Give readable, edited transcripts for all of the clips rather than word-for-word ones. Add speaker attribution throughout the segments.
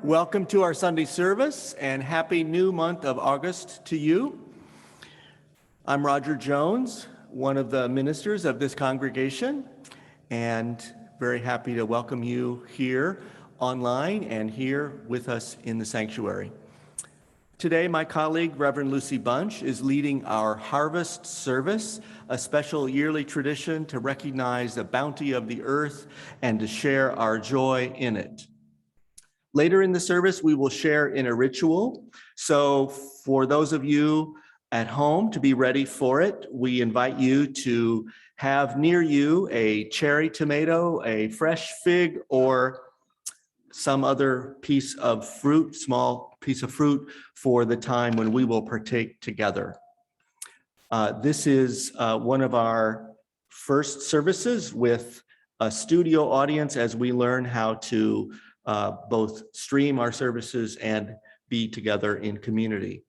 Speaker 1: Welcome to our Sunday service and happy new month of August to you. I'm Roger Jones, one of the ministers of this congregation, and very happy to welcome you here online and here with us in the sanctuary. Today, my colleague, Reverend Lucy Bunch, is leading our harvest service, a special yearly tradition to recognize the bounty of the earth and to share our joy in it. Later in the service, we will share in a ritual. So for those of you at home to be ready for it, we invite you to have near you a cherry tomato, a fresh fig, or some other piece of fruit, small piece of fruit for the time when we will partake together. This is one of our first services with a studio audience as we learn how to both stream our services and be together in community.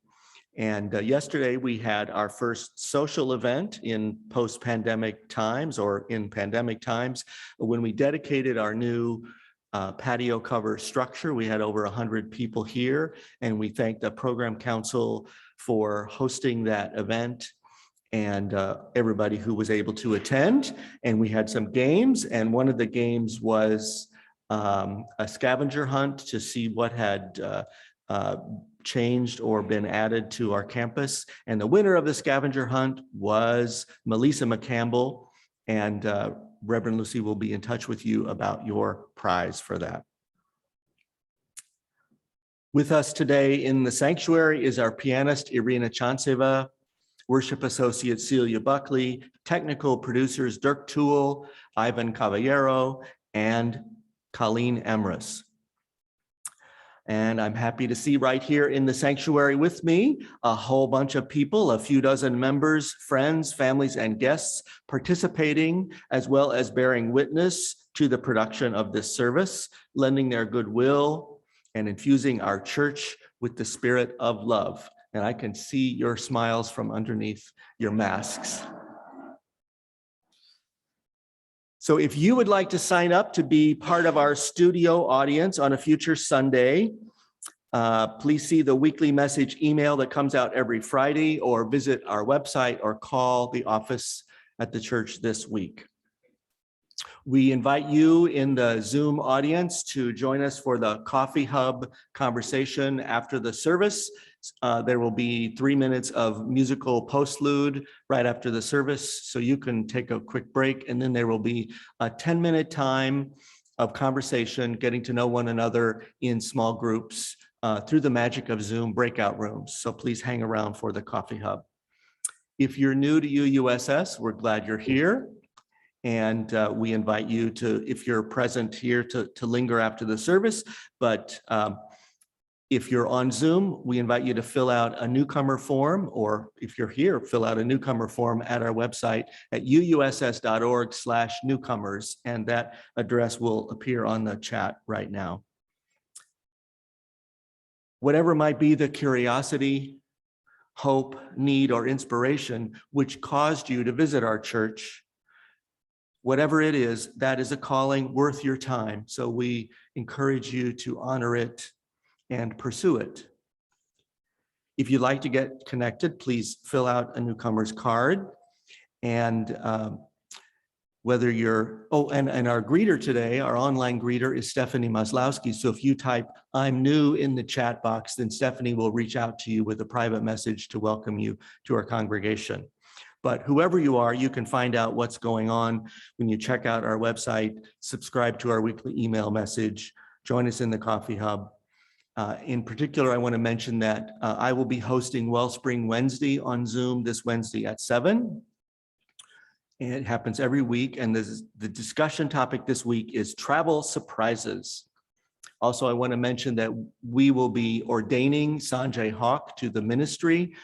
Speaker 1: And yesterday we had our first social event in post-pandemic times or in pandemic times when we dedicated our new patio cover structure. We had over 100 people here, and we thank the program council for hosting that event and everybody who was able to attend. And we had some games, and one of the games was a scavenger hunt to see what had changed or been added to our campus. And the winner of the scavenger hunt was Melissa McCampbell, and Reverend Lucy will be in touch with you about your prize for that. With us today in the sanctuary is our pianist, Irina Chanceva, worship associate, Celia Buckley, technical producers, Dirk Toole, Ivan Caballero, and Colleen Emrys. And I'm happy to see right here in the sanctuary with me a whole bunch of people, a few dozen members, friends, families, and guests participating, as well as bearing witness to the production of this service, lending their goodwill and infusing our church with the spirit of love. And I can see your smiles from underneath your masks. So if you would like to sign up to be part of our studio audience on a future Sunday, please see the weekly message email that comes out every Friday, or visit our website or call the office at the church this week. We invite you in the Zoom audience to join us for the Coffee Hub conversation after the service. There will be 3 minutes of musical postlude right after the service, so you can take a quick break, and then there will be a 10-minute time of conversation, getting to know one another in small groups through the magic of Zoom breakout rooms. So please hang around for the Coffee Hub. If you're new to UUSS, we're glad you're here. And we invite you to, if you're present here, to linger after the service. But if you're on Zoom, we invite you to fill out a newcomer form, or if you're here, fill out a newcomer form at our website at uuss.org/newcomers, and that address will appear on the chat right now. Whatever might be the curiosity, hope, need, or inspiration which caused you to visit our church, whatever it is, that is a calling worth your time. So we encourage you to honor it and pursue it. If you'd like to get connected, please fill out a newcomer's card. And whether you're, and our greeter today, our online greeter is Stephanie Maslowski. So if you type, "I'm new" in the chat box, then Stephanie will reach out to you with a private message to welcome you to our congregation. But whoever you are, you can find out what's going on when you check out our website, subscribe to our weekly email message, join us in the Coffee Hub. In particular, I want to mention that I will be hosting Wellspring Wednesday on Zoom this Wednesday at 7. And it happens every week. And the discussion topic this week is travel surprises. Also, I want to mention that we will be ordaining Sanjay Hawk to the ministry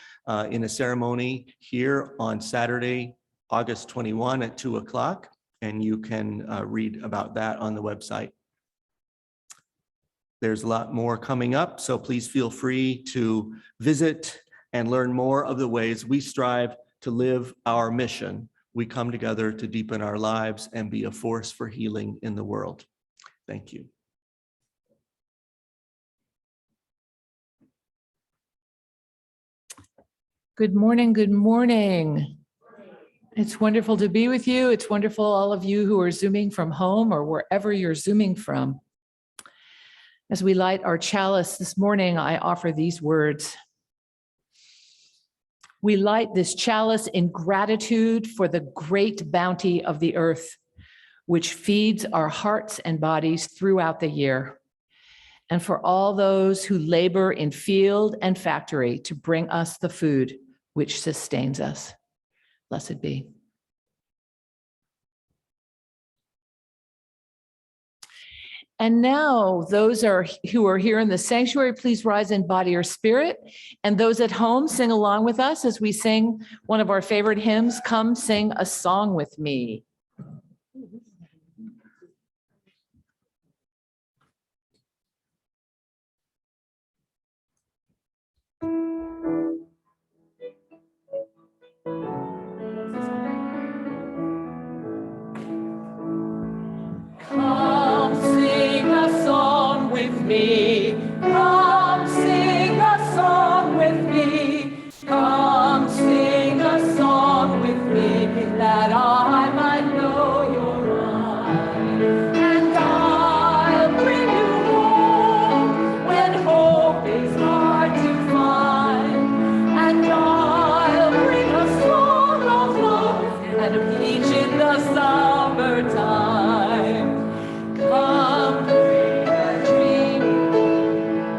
Speaker 1: in a ceremony here on Saturday, August 21 at 2 o'clock. And you can read about that on the website. There's a lot more coming up, so please feel free to visit and learn more of the ways we strive to live our mission. We come together to deepen our lives and be a force for healing in the world. Thank you.
Speaker 2: Good morning, good morning. It's wonderful to be with you. It's wonderful, all of you who are Zooming from home or wherever you're Zooming from. As we light our chalice this morning, I offer these words. We light this chalice in gratitude for the great bounty of the earth, which feeds our hearts and bodies throughout the year, and for all those who labor in field and factory to bring us the food which sustains us. Blessed be. And now, those who are here in the sanctuary, please rise in body or spirit. And those at home, sing along with us as we sing one of our favorite hymns, Come Sing a Song with Me. Come sing a song with me. Come sing a song with me. Come sing a song with me that I might know your mind. And I'll bring you home when hope is hard to find. And I'll bring a song of love and a peach in the summertime. Come bring a dream.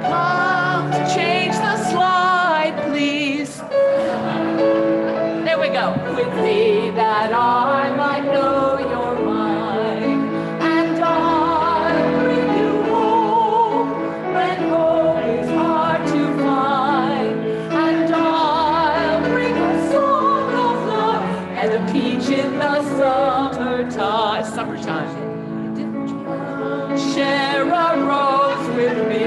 Speaker 2: Come change the slide, please. There we go. With me that I might know your mind. And I'll bring you home when hope is hard to find. And I'll bring a song of love and a peach in the summertime. Share a rose with me.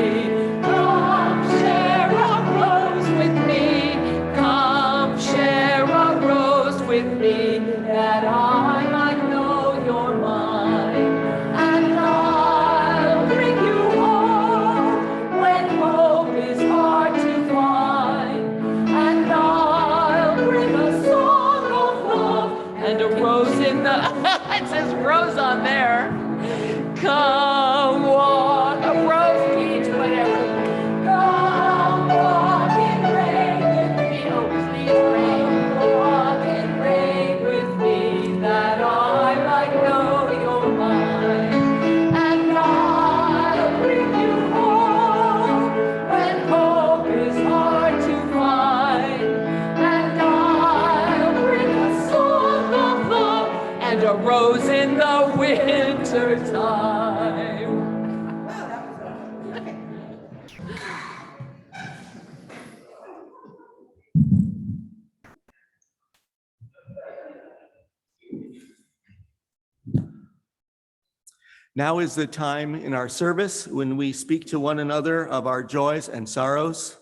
Speaker 2: Come share a rose with me. Come share a rose with me that I might know your mind. And I'll bring you home when hope is hard to find. And I'll bring a song of love and a rose in the it says rose on there. Come walk, a rose, peach, whatever. Come walk in rain with me. Oh, please rain. Walk in rain with me that I might know your mind. And I'll bring you home when hope is hard to find. And I'll bring a song of love and a rose in the winter time.
Speaker 1: Now is the time in our service when we speak to one another of our joys and sorrows,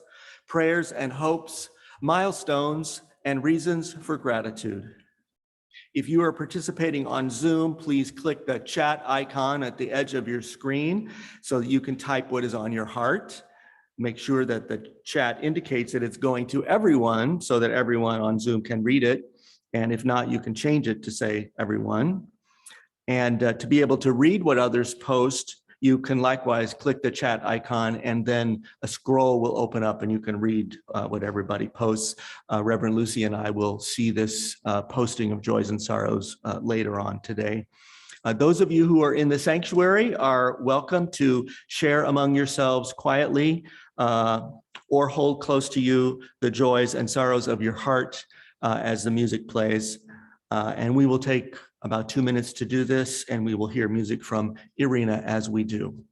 Speaker 1: prayers and hopes, milestones, and reasons for gratitude. If you are participating on Zoom, please click the chat icon at the edge of your screen so that you can type what is on your heart. Make sure that the chat indicates that it's going to everyone so that everyone on Zoom can read it. And if not, you can change it to say everyone. And to be able to read what others post, you can likewise click the chat icon and then a scroll will open up and you can read what everybody posts. Reverend Lucy and I will see this posting of joys and sorrows later on today. Those of you who are in the sanctuary are welcome to share among yourselves quietly or hold close to you the joys and sorrows of your heart as the music plays. And we will take about 2 minutes to do this, and we will hear music from Irina as we do.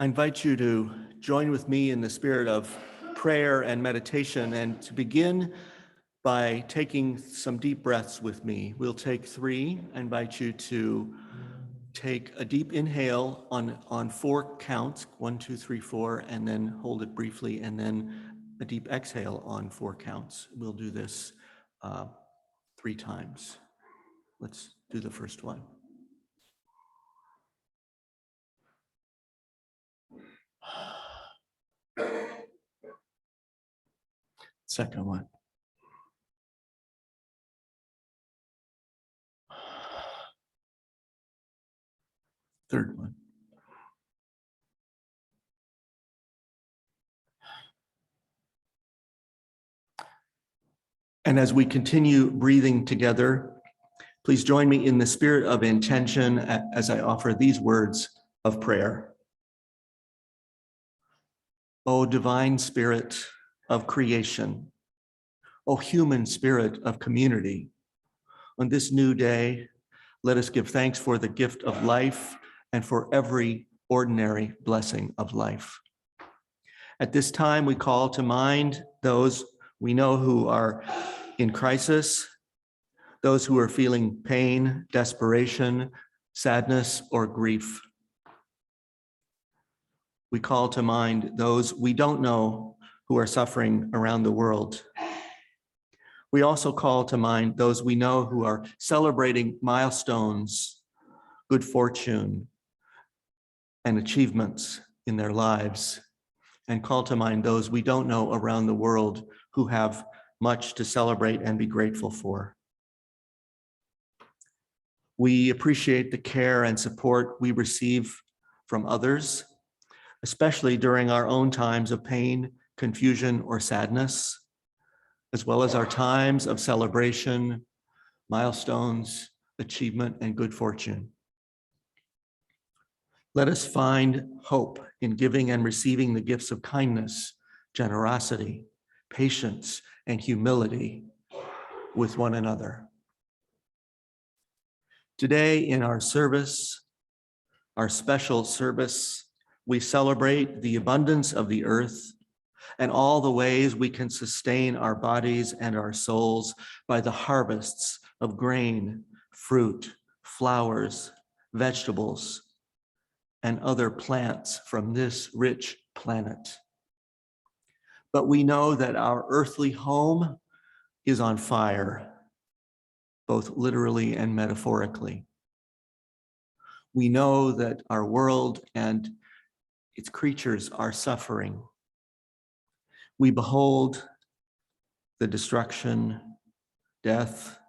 Speaker 1: I invite you to join with me in the spirit of prayer and meditation, and to begin by taking some deep breaths with me. We'll take 3. I invite you to take a deep inhale on 4 counts, 1, 2, 3, 4, and then hold it briefly, and then a deep exhale on 4 counts. We'll do this 3 times. Let's do the first one. Second one. Third one. And as we continue breathing together, please join me in the spirit of intention as I offer these words of prayer. O divine spirit of creation, O human spirit of community, on this new day, let us give thanks for the gift of life and for every ordinary blessing of life. At this time, we call to mind those we know who are in crisis, those who are feeling pain, desperation, sadness, or grief. We call to mind those we don't know who are suffering around the world. We also call to mind those we know who are celebrating milestones, good fortune, and achievements in their lives, and call to mind those we don't know around the world who have much to celebrate and be grateful for. We appreciate the care and support we receive from others, especially during our own times of pain, confusion, or sadness, as well as our times of celebration, milestones, achievement, and good fortune. Let us find hope in giving and receiving the gifts of kindness, generosity, patience, and humility with one another. Today in our service, our special service, we celebrate the abundance of the earth and all the ways we can sustain our bodies and our souls by the harvests of grain, fruit, flowers, vegetables, and other plants from this rich planet. But we know that our earthly home is on fire, both literally and metaphorically. We know that our world and its creatures are suffering. We behold the destruction, death,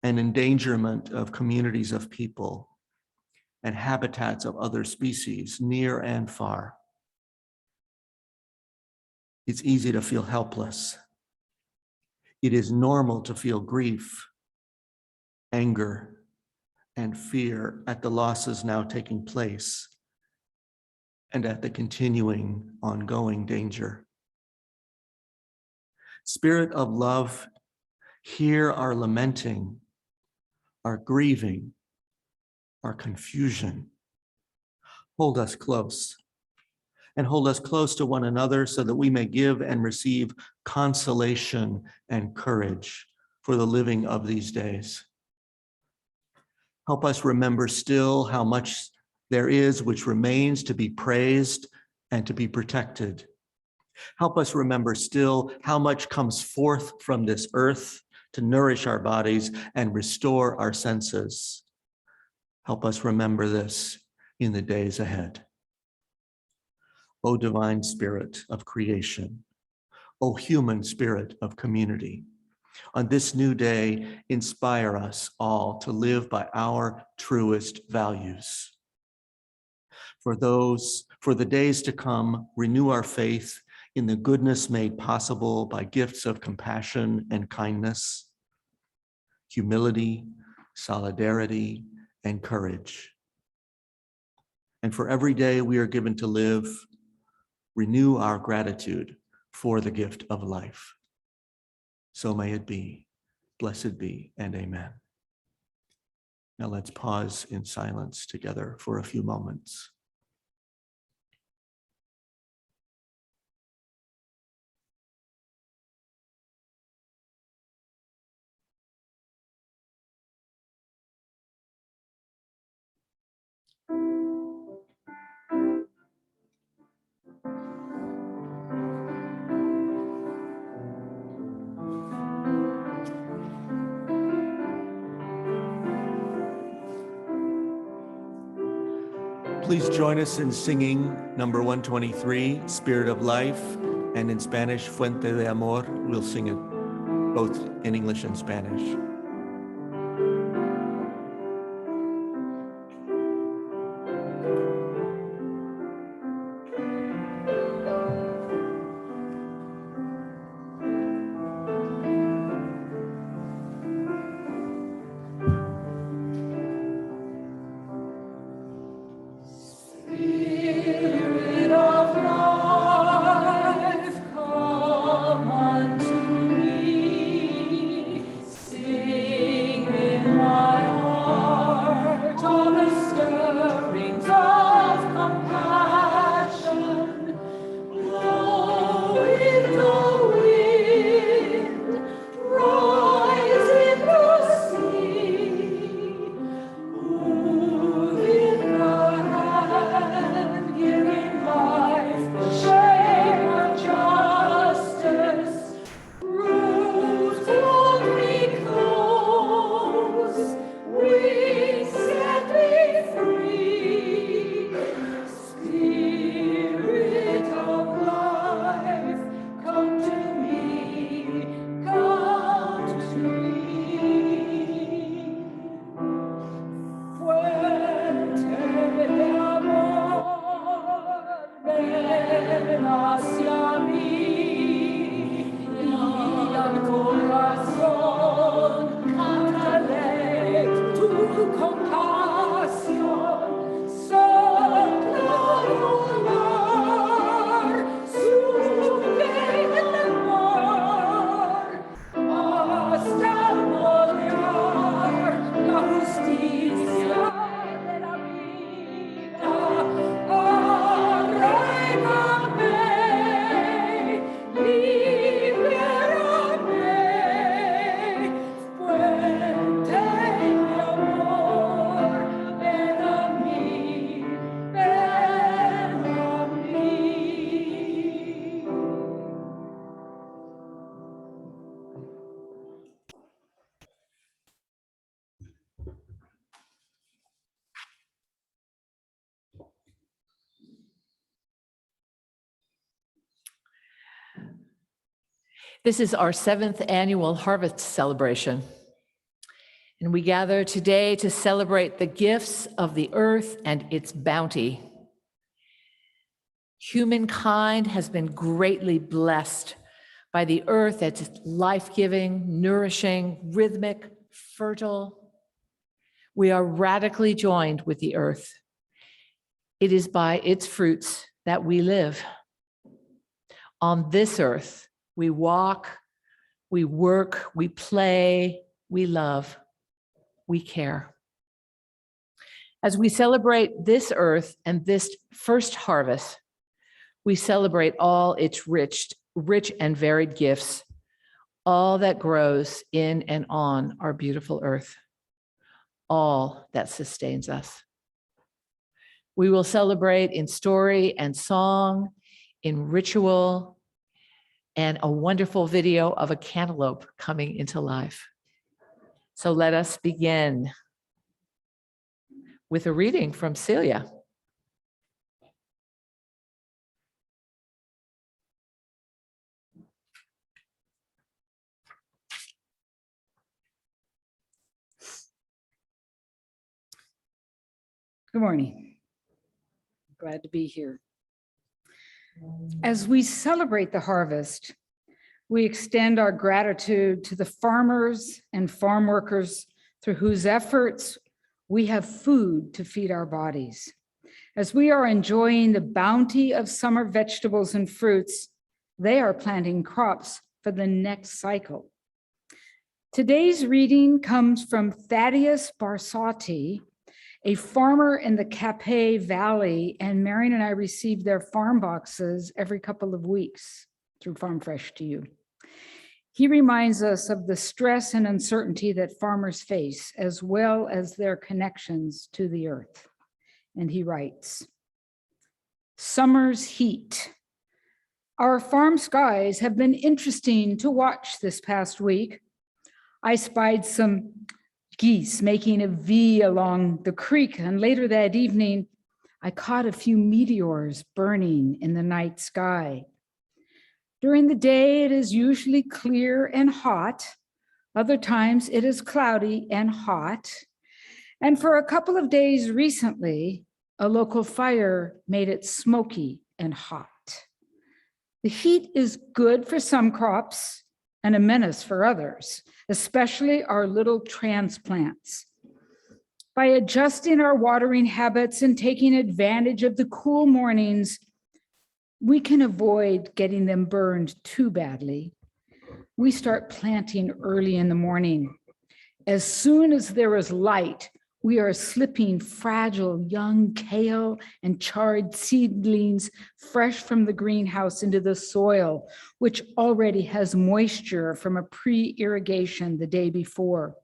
Speaker 1: and endangerment of communities of people and habitats of other species, near and far. It's easy to feel helpless. It is normal to feel grief, anger, and fear at the losses now taking place and at the continuing, ongoing danger. Spirit of love, hear our lamenting, our grieving, our confusion. Hold us close, and hold us close to one another so that we may give and receive consolation and courage for the living of these days. Help us remember still how much there is which remains to be praised and to be protected. Help us remember still how much comes forth from this earth to nourish our bodies and restore our senses. Help us remember this in the days ahead. O divine spirit of creation, O human spirit of community, on this new day, inspire us all to live by our truest values. For the days to come, renew our faith in the goodness made possible by gifts of compassion and kindness, humility, solidarity, and courage. And for every day we are given to live, renew our gratitude for the gift of life. So may it be. Blessed be, and amen. Now let's pause in silence together for a few moments. Please join us in singing number 123, Spirit of Life, and in Spanish, Fuente de Amor. We'll sing it both in English and Spanish.
Speaker 2: Spirit of life, come unto me. Sing in my heart all the stirrings of compassion. Blow in the wind, rise in the sea. Move in the hand, giving life the shade of justice. Roots hold me close, wings set me free. Spirit of life, come to me, come to me. Fuente de amor, ven hacia mí, y al corazón cántale tu compasión. Sopla volar, sube el amor, hasta moldear la justicia de la vida. Arraigame, libérame, fuente de amor, ven a mí, ven a mí.
Speaker 3: This is our 7th annual harvest celebration. And we gather today to celebrate the gifts of the earth and its bounty. Humankind has been greatly blessed by the earth that's life-giving, nourishing, rhythmic, fertile. We are radically joined with the earth. It is by its fruits that we live. On this earth, we walk, we work, we play, we love, we care. As we celebrate this earth and this first harvest, we celebrate all its rich and varied gifts, all that grows in and on our beautiful earth, all that sustains us. We will celebrate in story and song, in ritual, and a wonderful video of a cantaloupe coming into life. So let us begin with a reading from Celia.
Speaker 4: Good morning. Glad to be here. As we celebrate the harvest, we extend our gratitude to the farmers and farm workers through whose efforts we have food to feed our bodies. As we are enjoying the bounty of summer vegetables and fruits, they are planting crops for the next cycle. Today's reading comes from Thaddeus Barsotti, a farmer in the Capay Valley, and Marion and I received their farm boxes every couple of weeks through Farm Fresh to You. He reminds us of the stress and uncertainty that farmers face, as well as their connections to the earth. And he writes, "Summer's heat. Our farm skies have been interesting to watch this past week. I spied some geese making a V along the creek, and later that evening, I caught a few meteors burning in the night sky. During the day, it is usually clear and hot. Other times it is cloudy and hot. And for a couple of days recently, a local fire made it smoky and hot. The heat is good for some crops and a menace for others, especially our little transplants. By adjusting our watering habits and taking advantage of the cool mornings, we can avoid getting them burned too badly. We start planting early in the morning. As soon as there is light, we are slipping fragile young kale and chard seedlings fresh from the greenhouse into the soil, which already has moisture from a pre-irrigation the day before.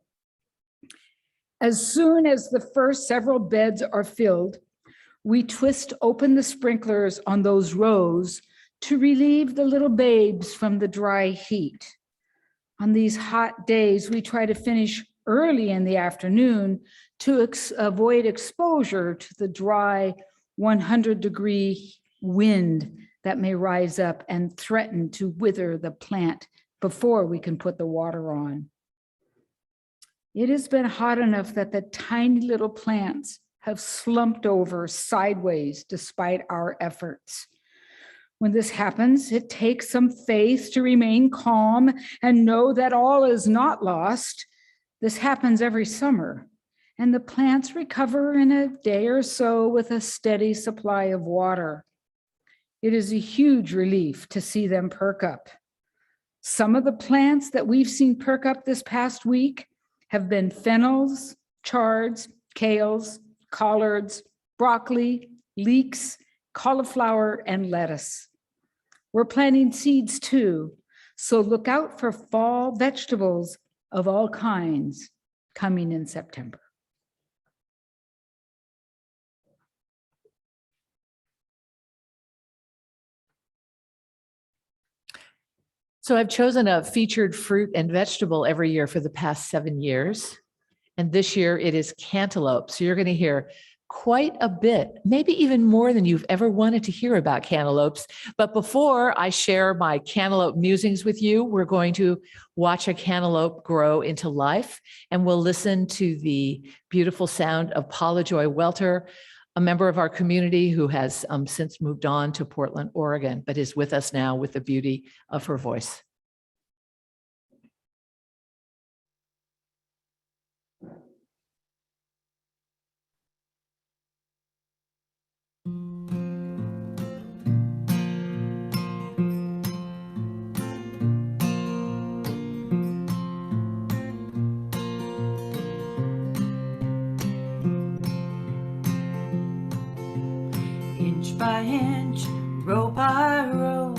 Speaker 4: As soon as the first several beds are filled, we twist open the sprinklers on those rows to relieve the little babes from the dry heat. On these hot days, we try to finish early in the afternoon to avoid exposure to the dry 100-degree wind that may rise up and threaten to wither the plant before we can put the water on. It has been hot enough that the tiny little plants have slumped over sideways despite our efforts. When this happens, it takes some faith to remain calm and know that all is not lost. This happens every summer, and the plants recover in a day or so with a steady supply of water. It is a huge relief to see them perk up. Some of the plants that we've seen perk up this past week have been fennels, chards, kales, collards, broccoli, leeks, cauliflower, and lettuce. We're planting seeds too, so look out for fall vegetables of all kinds coming in September.
Speaker 3: So I've chosen a featured fruit and vegetable every year for the past 7 years. And this year it is cantaloupe. So you're going to hear quite a bit, maybe even more than you've ever wanted to hear about cantaloupes. But before I share my cantaloupe musings with you, we're going to watch a cantaloupe grow into life, and we'll listen to the beautiful sound of Paula Joy Welter, a member of our community who has since moved on to Portland, Oregon, but is with us now with the beauty of her voice.
Speaker 5: Inch by inch, row by row,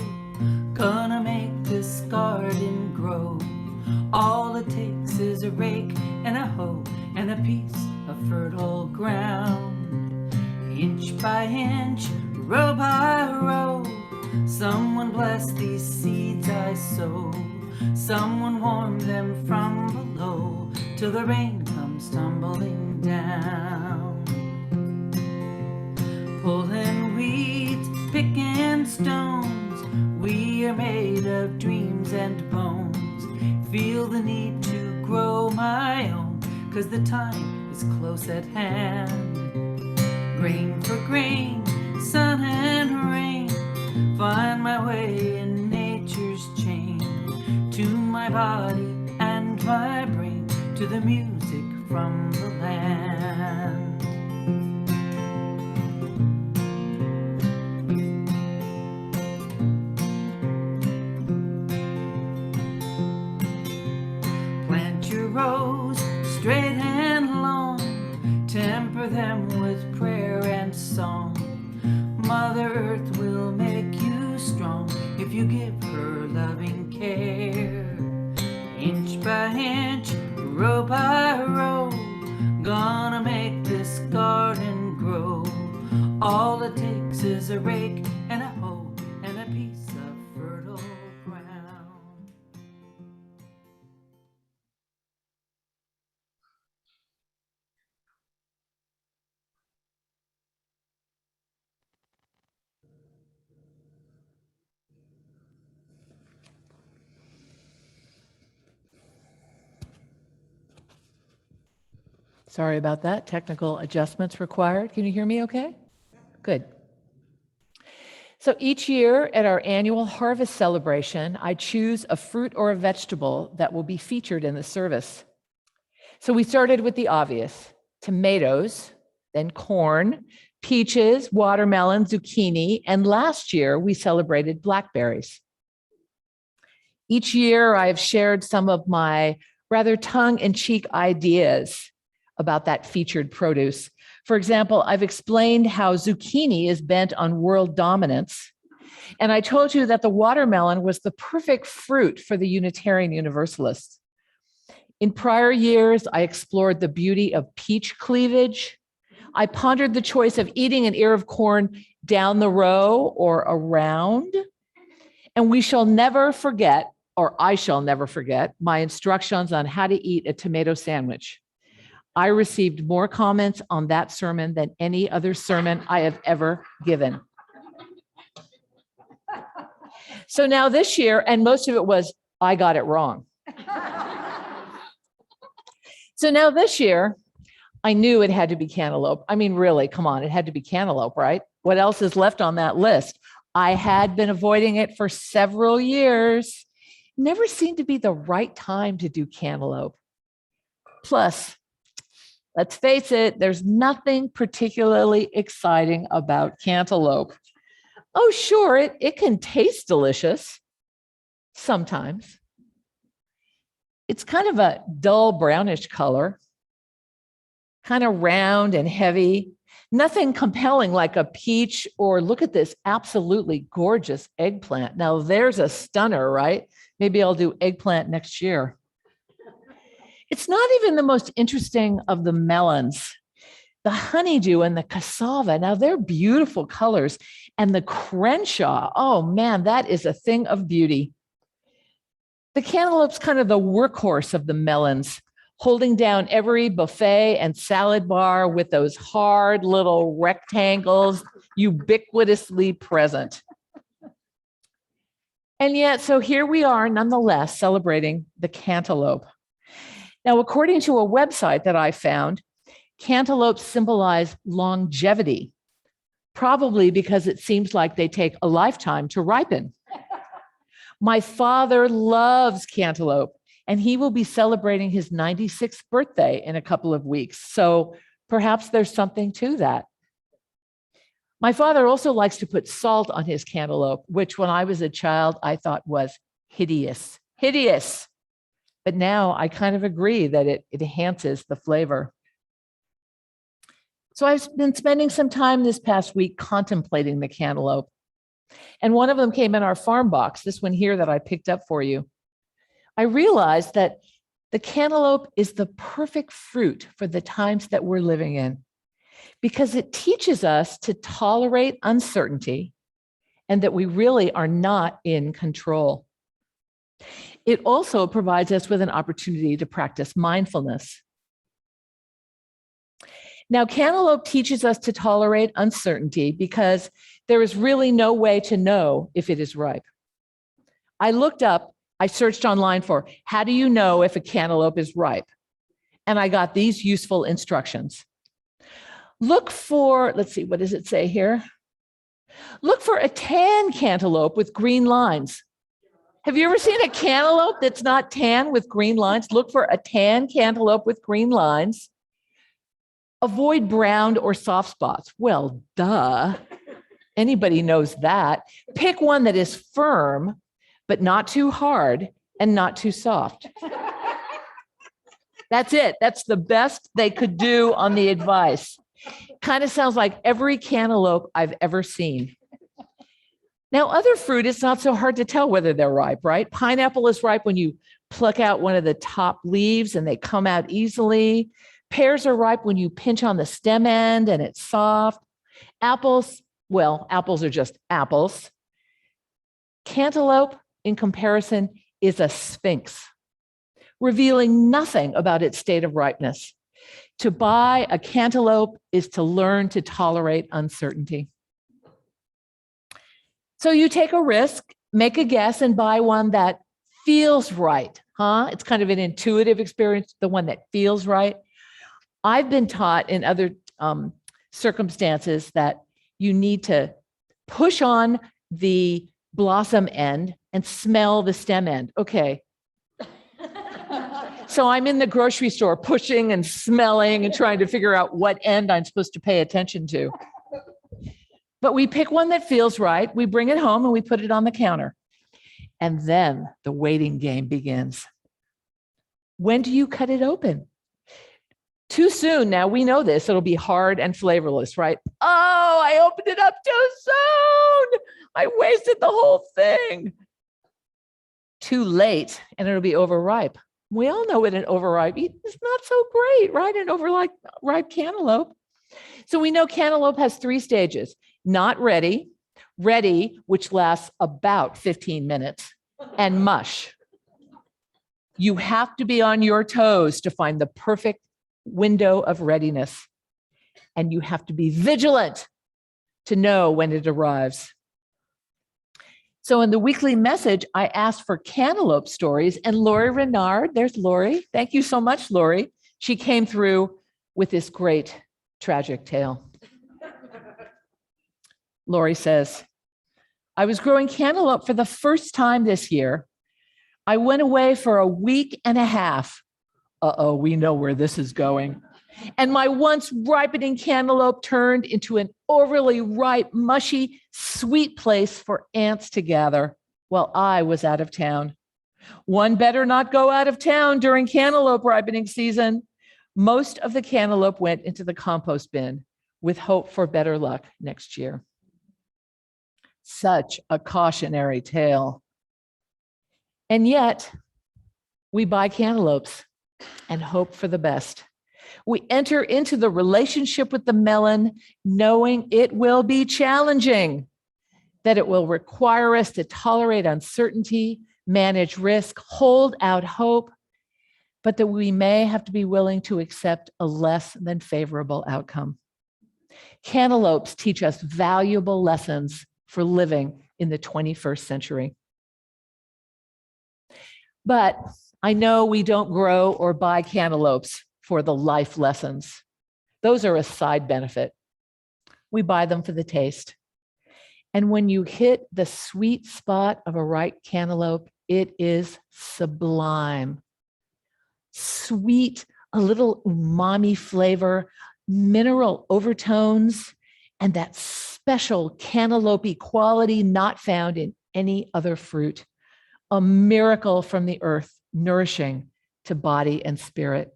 Speaker 5: gonna make this garden grow. All it takes is a rake and a hoe and a piece of fertile ground. Inch by inch, row by row, someone bless these seeds I sow. Someone warm them from below till the rain comes tumbling down. Pulling weeds, picking stones, we are made of dreams and bones. Feel the need to grow my own, 'cause the time is close at hand. Grain for grain, sun and rain, find my way in nature's chain. To my body and my brain, to the music from the land. Rows straight and long, temper them with prayer and song. Mother Earth will make you strong if you give her loving care. Inch by inch, row by row, gonna make this garden grow. All it takes is a rake and a hoe and a piece of fertile ground.
Speaker 3: Sorry about that. Technical adjustments required. Can you hear me okay? Good. So each year at our annual harvest celebration, I choose a fruit or a vegetable that will be featured in the service. So we started with the obvious, tomatoes, then corn, peaches, watermelon, zucchini, and last year we celebrated blackberries. Each year I've shared some of my rather tongue-in-cheek ideas about that featured produce. For example, I've explained how zucchini is bent on world dominance, and I told you that the watermelon was the perfect fruit for the Unitarian Universalists. In prior years, I explored the beauty of peach cleavage. I pondered the choice of eating an ear of corn down the row or around. And we shall never forget, or I shall never forget, my instructions on how to eat a tomato sandwich. I received more comments on that sermon than any other sermon I have ever given. So now this year, and most of it was, I got it wrong. So now this year, I knew it had to be cantaloupe. I mean, really, come on, it had to be cantaloupe, right? What else is left on that list? I had been avoiding it for several years. Never seemed to be the right time to do cantaloupe. Plus, let's face it, there's nothing particularly exciting about cantaloupe. Oh, sure, it can taste delicious sometimes. It's kind of a dull brownish color, kind of round and heavy. Nothing compelling like a peach, or look at this absolutely gorgeous eggplant. Now there's a stunner, right? Maybe I'll do eggplant next year. It's not even the most interesting of the melons. The honeydew and the cassava, now they're beautiful colors. And the Crenshaw, oh man, that is a thing of beauty. The cantaloupe's kind of the workhorse of the melons, holding down every buffet and salad bar with those hard little rectangles ubiquitously present. And yet, so here we are nonetheless celebrating the cantaloupe. Now, according to a website that I found, cantaloupes symbolize longevity, probably because it seems like they take a lifetime to ripen. My father loves cantaloupe, and he will be celebrating his 96th birthday in a couple of weeks. So perhaps there's something to that. My father also likes to put salt on his cantaloupe, which when I was a child, I thought was hideous, hideous. But now I kind of agree that it enhances the flavor. So I've been spending some time this past week contemplating the cantaloupe. And one of them came in our farm box, this one here that I picked up for you. I realized that the cantaloupe is the perfect fruit for the times that we're living in, because it teaches us to tolerate uncertainty and that we really are not in control. It also provides us with an opportunity to practice mindfulness. Now, cantaloupe teaches us to tolerate uncertainty because there is really no way to know if it is ripe. I searched online for, how do you know if a cantaloupe is ripe? And I got these useful instructions. Look for, let's see, what does it say here? Look for a tan cantaloupe with green lines. Have you ever seen a cantaloupe that's not tan with green lines? Look for a tan cantaloupe with green lines. Avoid brown or soft spots. Well, duh. Anybody knows that. Pick one that is firm, but not too hard and not too soft. That's it. That's the best they could do on the advice. Kind of sounds like every cantaloupe I've ever seen. Now, other fruit, it's not so hard to tell whether they're ripe, right? Pineapple is ripe when you pluck out one of the top leaves and they come out easily. Pears are ripe when you pinch on the stem end and it's soft. Apples, well, apples are just apples. Cantaloupe, in comparison, is a sphinx, revealing nothing about its state of ripeness. To buy a cantaloupe is to learn to tolerate uncertainty. So you take a risk, make a guess, and buy one that feels right, huh? It's kind of an intuitive experience, the one that feels right. I've been taught in other circumstances that you need to push on the blossom end and smell the stem end. Okay. So I'm in the grocery store pushing and smelling and trying to figure out what end I'm supposed to pay attention to. But we pick one that feels right. We bring it home and we put it on the counter. And then the waiting game begins. When do you cut it open? Too soon. Now we know this. It'll be hard and flavorless, right? Oh, I opened it up too soon. I wasted the whole thing. Too late, and it'll be overripe. We all know what an overripe is not so great, right? An overripe cantaloupe. So we know cantaloupe has 3 stages: not ready, ready, which lasts about 15 minutes, and mush. You have to be on your toes to find the perfect window of readiness. And you have to be vigilant to know when it arrives. So in the weekly message, I asked for cantaloupe stories, and Lori Renard, there's Lori. Thank you so much, Lori. She came through with this great tragic tale. Lori says, I was growing cantaloupe for the first time this year. I went away for a week and a half. Uh-oh, we know where this is going. And my once ripening cantaloupe turned into an overly ripe, mushy, sweet place for ants to gather while I was out of town. One better not go out of town during cantaloupe ripening season. Most of the cantaloupe went into the compost bin with hope for better luck next year. Such a cautionary tale. And yet, we buy cantaloupes and hope for the best. We enter into the relationship with the melon knowing it will be challenging, that it will require us to tolerate uncertainty, manage risk, hold out hope, but that we may have to be willing to accept a less than favorable outcome. Cantaloupes teach us valuable lessons for living in the 21st century. But I know we don't grow or buy cantaloupes for the life lessons. Those are a side benefit. We buy them for the taste. And when you hit the sweet spot of a ripe cantaloupe, it is sublime. Sweet, a little umami flavor, mineral overtones, and that special cantaloupe quality not found in any other fruit. A miracle from the earth, nourishing to body and spirit.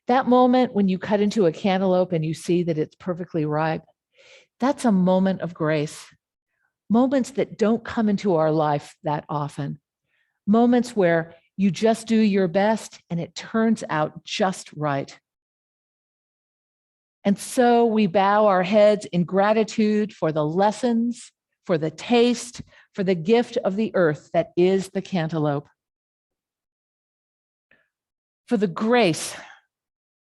Speaker 3: That moment when you cut into a cantaloupe and you see that it's perfectly ripe, that's a moment of grace. Moments that don't come into our life that often. Moments where you just do your best and it turns out just right. And so we bow our heads in gratitude for the lessons, for the taste, for the gift of the earth that is the cantaloupe. For the grace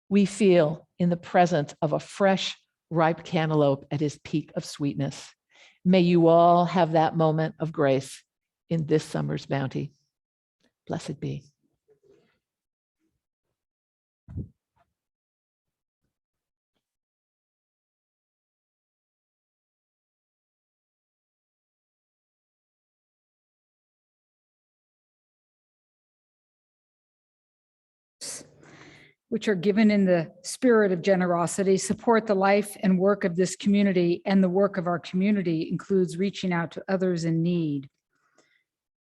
Speaker 3: we feel in the presence of a fresh, ripe cantaloupe at his peak of sweetness. May you all have that moment of grace in this summer's bounty. Blessed be.
Speaker 4: Which are given in the spirit of generosity, support the life and work of this community, and the work of our community includes reaching out to others in need.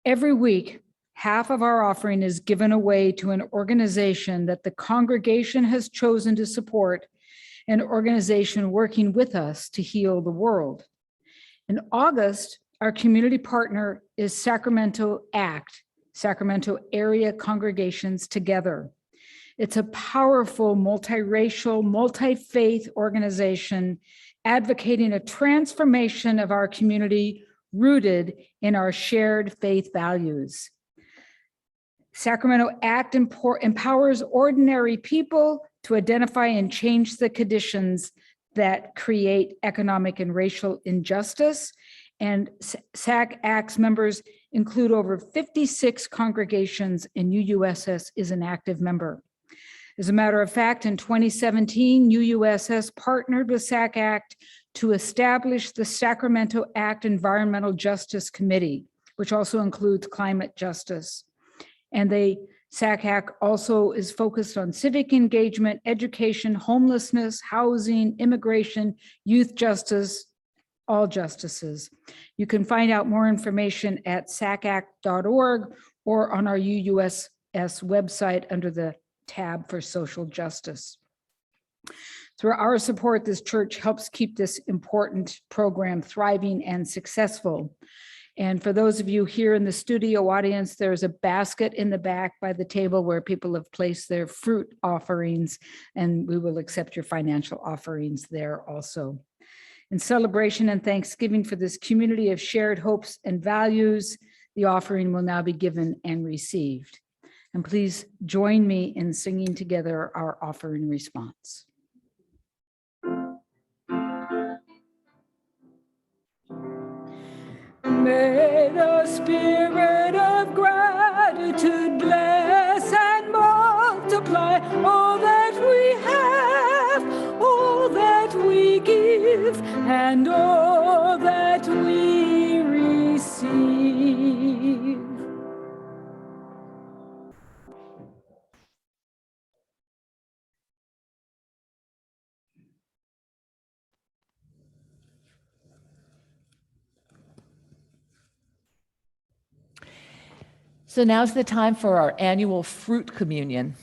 Speaker 4: Every week, half of our offering is given away to an organization that the congregation has chosen to support, an organization working with us to heal the world. In August, our community partner is Sacramento ACT, Sacramento Area Congregations Together. It's a powerful, multiracial, multi-faith organization advocating a transformation of our community rooted in our shared faith values. Sacramento ACT empowers ordinary people to identify and change the conditions that create economic and racial injustice. And SAC ACT's members include over 56 congregations, and UUSS is an active member. As a matter of fact, in 2017, UUSS partnered with SAC-ACT to establish the Sacramento Act Environmental Justice Committee, which also includes climate justice. And SAC-ACT also is focused on civic engagement, education, homelessness, housing, immigration, youth justice, all justices. You can find out more information at sacact.org or on our UUSS website under the tab for social justice. Through our support, this church helps keep this important program thriving and successful. And for those of you here in the studio audience, there's a basket in the back by the table where people have placed their fruit offerings, and we will accept your financial offerings there also. In celebration and thanksgiving for this community of shared hopes and values, the offering will now be given and received. And please join me in singing together our offering response.
Speaker 2: May the spirit of gratitude bless and multiply all that we have, all that we give, and all that we receive.
Speaker 3: So now's the time for our annual fruit communion.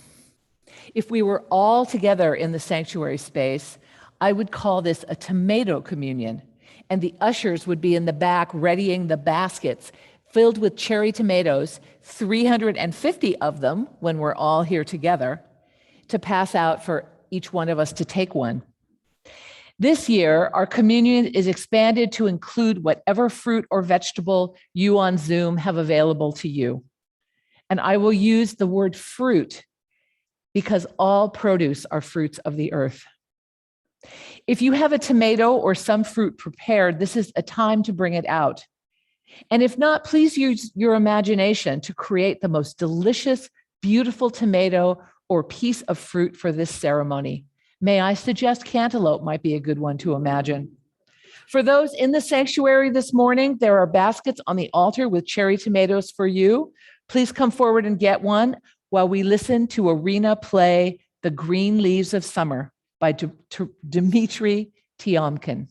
Speaker 3: If we were all together in the sanctuary space, I would call this a tomato communion, and the ushers would be in the back readying the baskets filled with cherry tomatoes, 350 of them when we're all here together, to pass out for each one of us to take one. This year, our communion is expanded to include whatever fruit or vegetable you on Zoom have available to you. And I will use the word fruit because all produce are fruits of the earth. If you have a tomato or some fruit prepared, this is a time to bring it out. And if not, please use your imagination to create the most delicious, beautiful tomato or piece of fruit for this ceremony. May I suggest cantaloupe might be a good one to imagine. For those in the sanctuary this morning, there are baskets on the altar with cherry tomatoes for you. Please come forward and get one while we listen to Arena play The Green Leaves of Summer by Dmitri Tiomkin.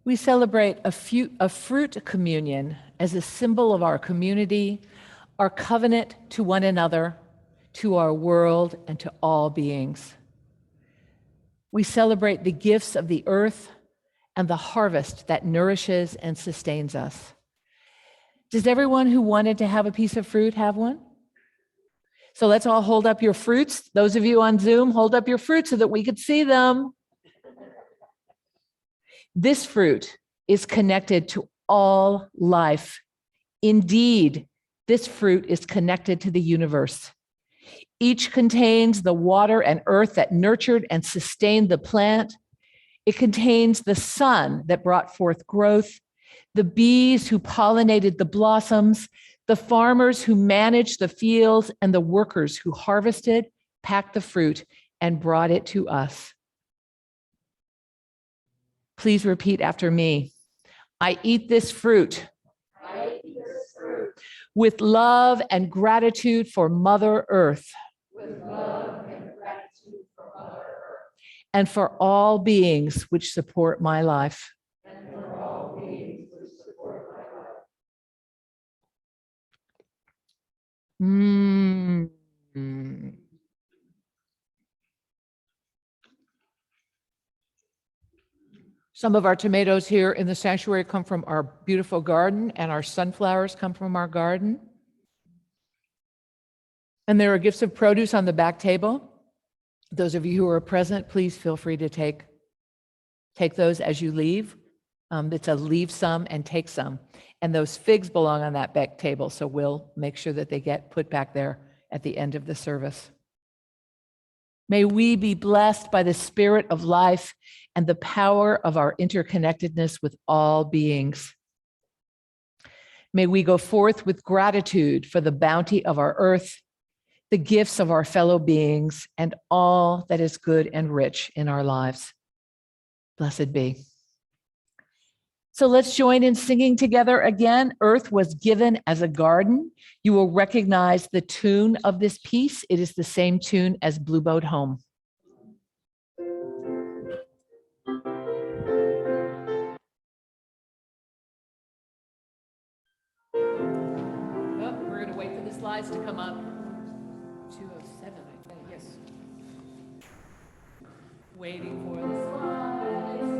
Speaker 3: We celebrate a fruit communion as a symbol of our community, our covenant to one another, to our world, and to all beings. We celebrate the gifts of the earth and the harvest that nourishes and sustains us. Does everyone who wanted to have a piece of fruit have one? So let's all hold up your fruits. Those of you on Zoom, hold up your fruit so that we could see them. This fruit is connected to all life. Indeed, this fruit is connected to the universe. Each contains the water and earth that nurtured and sustained the plant. It contains the sun that brought forth growth, the bees who pollinated the blossoms, the farmers who managed the fields, and the workers who harvested, packed the fruit, and brought it to us. Please repeat after me. I eat this fruit. I eat this fruit. With love and gratitude for Mother Earth. With love and gratitude for Mother Earth. And for all beings which support my life. And for all beings which support my life. Some of our tomatoes here in the sanctuary come from our beautiful garden, and our sunflowers come from our garden. And there are gifts of produce on the back table. Those of you who are present, please feel free to take those as you leave. It's a leave some and take some. And those figs belong on that back table, so we'll make sure that they get put back there at the end of the service. May we be blessed by the spirit of life and the power of our interconnectedness with all beings. May we go forth with gratitude for the bounty of our earth, the gifts of our fellow beings, and all that is good and rich in our lives. Blessed be. So let's join in singing together again. Earth was given as a garden. You will recognize the tune of this piece. It is the same tune as Blue Boat Home. We're going to wait for the slides to come up. 207, I think, yes. Waiting for the slides.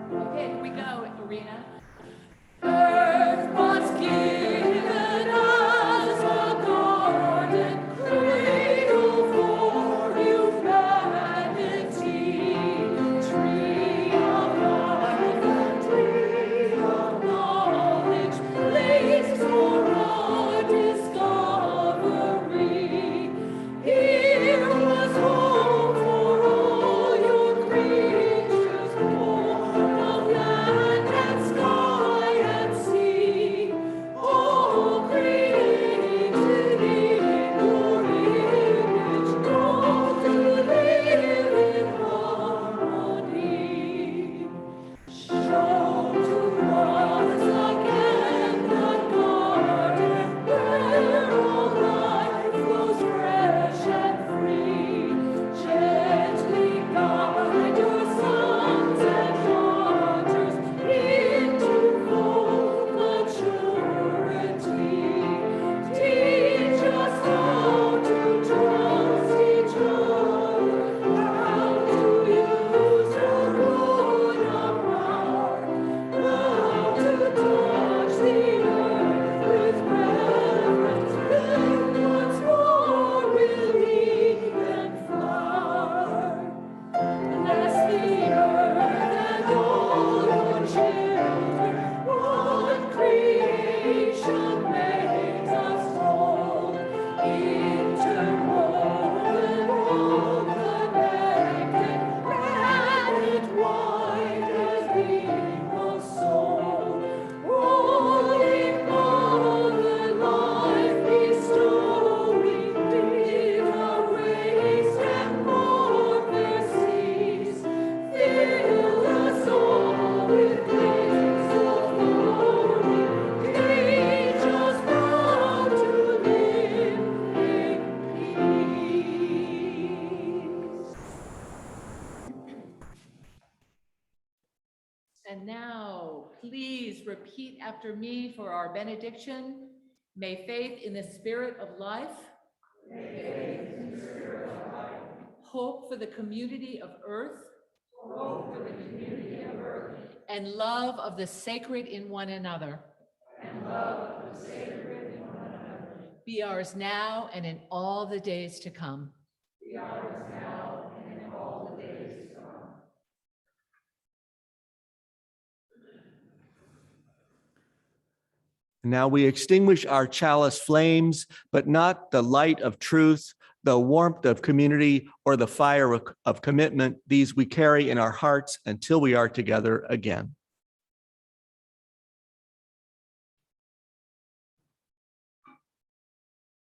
Speaker 3: Okay, here we go, Arena.
Speaker 2: Earth was given as a garden, cradle for humanity, tree of life and tree of knowledge, place for our discovery. Here was home for all your creatures born of land and sky and sea, all created in your image, all to live in harmony. Show to us again that garden where all life flows fresh and free. Gently guide your sons and daughters into full maturity. Teach us how to trust each other, how to use our good power, how to touch the earth with reverence. Then once more we'll leaf and flower. Bless the earth and all your children. One creation makes us whole, interwoven, all connected, planet-wide as Equal soul. Holy Mother, life bestowing, did our waste and more their seas. Fill us all with grace of glory. Teach us how to live in peace.
Speaker 3: And now, please repeat after me for our benediction. May faith in the spirit of life. Hope for the community of earth. And love of the sacred in one another. Be ours now and in all the days to come.
Speaker 1: Now we extinguish our chalice flames, but not the light of truth, the warmth of community, or the fire of commitment. These we carry in our hearts until we are together again.